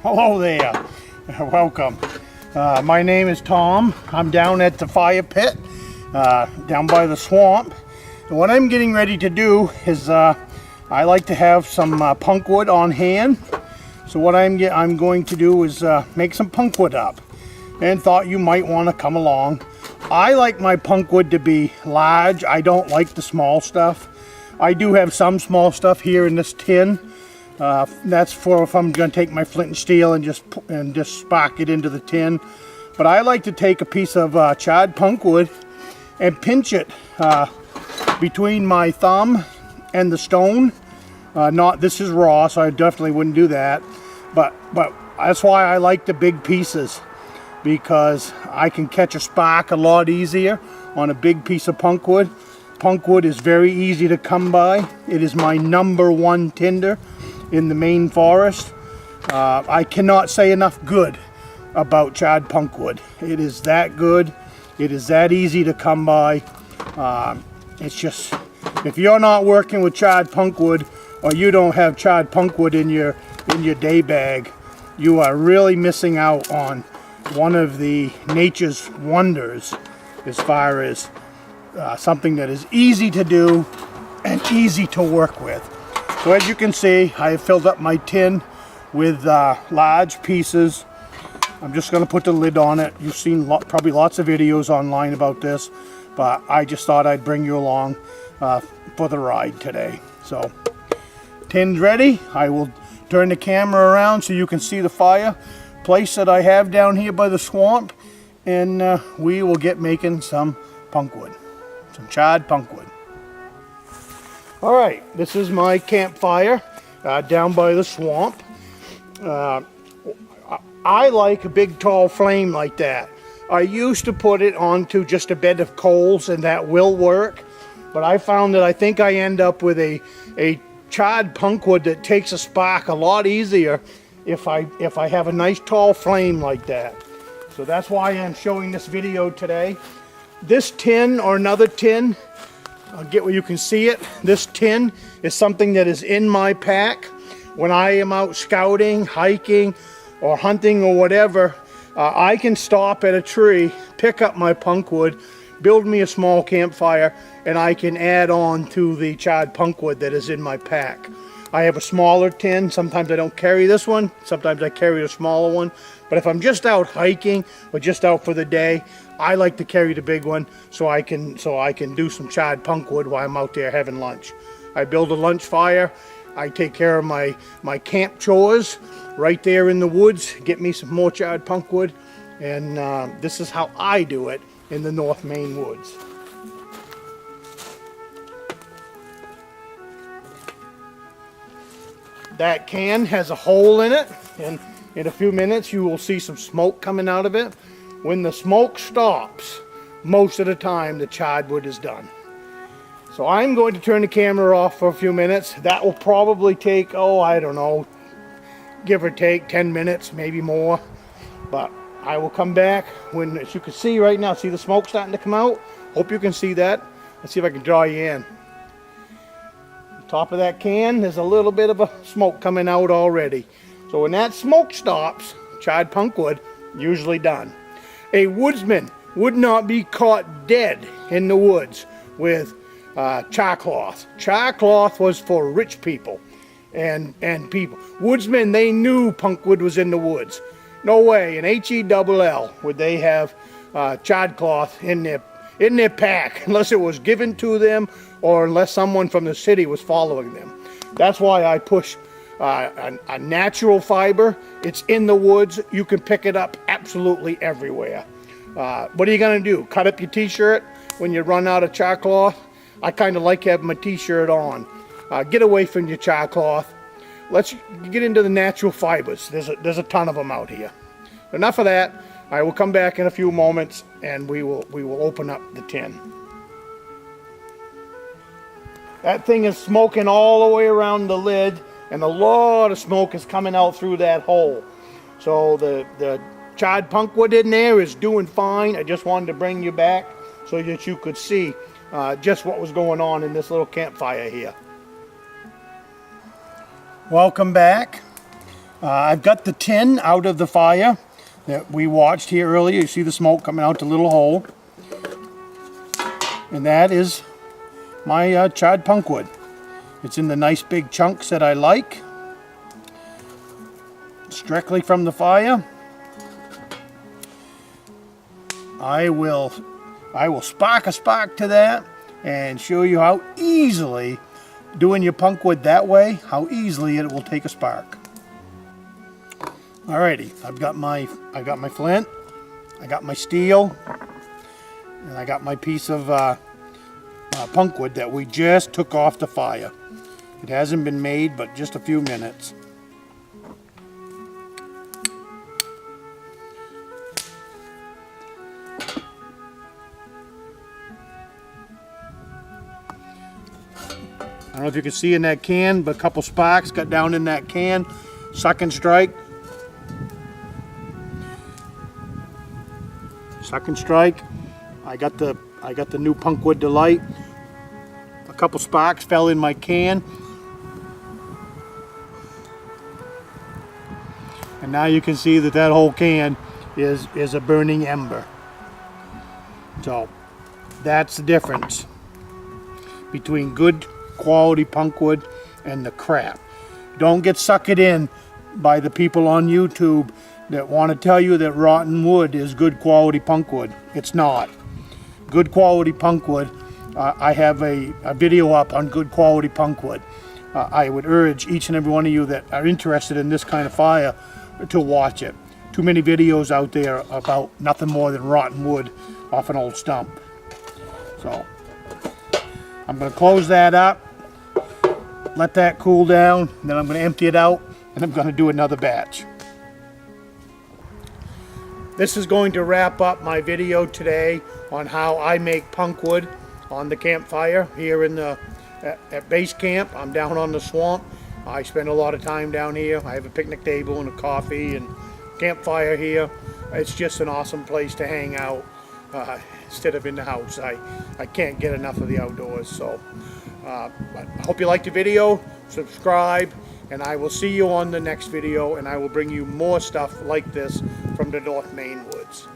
Hello there. Welcome. My name is Tom. I'm down at the fire pit, down by the swamp. And what I'm getting ready to do is I like to have some punk wood on hand. So what I'm going to do is make some punk wood up, and thought you might want to come along. I like my punk wood to be large. I don't like the small stuff. I do have some small stuff here in this tin. That's for if I'm going to take my flint and steel and just spark it into the tin. But I like to take a piece of charred punk wood and pinch it between my thumb and the stone. This is raw, so I definitely wouldn't do that. But that's why I like the big pieces, because I can catch a spark a lot easier on a big piece of punk wood. Punk wood is very easy to come by. It is my #1 tinder in the Maine forest. I cannot say enough good about charred punk wood. It is that good. It is that easy to come by. It's just, if you're not working with charred punk wood, or you don't have charred punk wood in your day bag, you are really missing out on one of the nature's wonders as far as something that is easy to do and easy to work with. So as you can see, I have filled up my tin with large pieces. I'm just going to put the lid on it. You've seen probably lots of videos online about this, but I just thought I'd bring you along for the ride today. So tin's ready. I will turn the camera around so you can see the fireplace that I have down here by the swamp, and we will get making some punk wood, some charred punk wood. All right, this is my campfire down by the swamp. I like a big tall flame like that. I used to put it onto just a bed of coals, and that will work, but I found that I think I end up with a charred punk wood that takes a spark a lot easier if I have a nice tall flame like that. So that's why I'm showing this video today. This tin or another tin, I'll get where you can see it. This tin is something that is in my pack when I am out scouting, hiking, or hunting or whatever. I can stop at a tree, pick up my punk wood, build me a small campfire, and I can add on to the charred punk wood that is in my pack. I have a smaller tin. Sometimes I don't carry this one. Sometimes I carry a smaller one. But if I'm just out hiking or just out for the day, I like to carry the big one so I can do some charred punk wood while I'm out there having lunch. I build a lunch fire. I take care of my camp chores right there in the woods, get me some more charred punk wood, and this is how I do it in the North Maine woods. That can has a hole in it, and in a few minutes you will see some smoke coming out of it. When the smoke stops, most of the time the charred wood is done. So I'm going to turn the camera off for a few minutes. That will probably take, I don't know, give or take 10 minutes, maybe more. But I will come back when, as you can see right now, see the smoke starting to come out? Hope you can see that. Let's see if I can draw you in. Top of that can, there's a little bit of a smoke coming out already. So when that smoke stops, charred punk wood usually done. A woodsman would not be caught dead in the woods with char cloth. Char cloth was for rich people and people. Woodsmen, they knew punk wood was in the woods. No way, in H-E-double-L, would they have charred cloth in their pack unless it was given to them or unless someone from the city was following them. That's why I push a natural fiber. It's in the woods. You can pick it up absolutely everywhere. What are you going to do? Cut up your t-shirt when you run out of char cloth? I kind of like having my t-shirt on. Get away from your char cloth. Let's get into the natural fibers. There's a ton of them out here. Enough of that. I will come back in a few moments and we will open up the tin. That thing is smoking all the way around the lid, and a lot of smoke is coming out through that hole. So the charred punk wood in there is doing fine. I just wanted to bring you back so that you could see just what was going on in this little campfire here. Welcome back. I've got the tin out of the fire that we watched here earlier. You see the smoke coming out the little hole. And that is my charred punk wood. It's in the nice big chunks that I like. It's directly from the fire. I will spark a spark to that and show you how easily doing your punk wood that way, how easily it will take a spark. Alrighty, I've got my flint, I got my steel, and I got my piece of punk wood that we just took off the fire. It hasn't been made, but just a few minutes. I don't know if you can see in that can, but a couple sparks got down in that can. Second strike. Second strike. I got the new punk wood to light. A couple sparks fell in my can. And now you can see that that whole can is a burning ember. So that's the difference between good quality punk wood and the crap. Don't get sucked in by the people on YouTube that want to tell you that rotten wood is good quality punk wood. It's not. Good quality punk wood, I have a video up on good quality punk wood. I would urge each and every one of you that are interested in this kind of fire to watch it. Too many videos out there about nothing more than rotten wood off an old stump. So I'm going to close that up, let that cool down, then I'm going to empty it out and I'm going to do another batch. This is going to wrap up my video today on how I make punk wood on the campfire here in at base camp. I'm down on the swamp. I spend a lot of time down here. I have a picnic table and a coffee and campfire here. It's just an awesome place to hang out instead of in the house. I can't get enough of the outdoors. So I hope you liked the video. Subscribe, and I will see you on the next video, and I will bring you more stuff like this from the North Maine woods.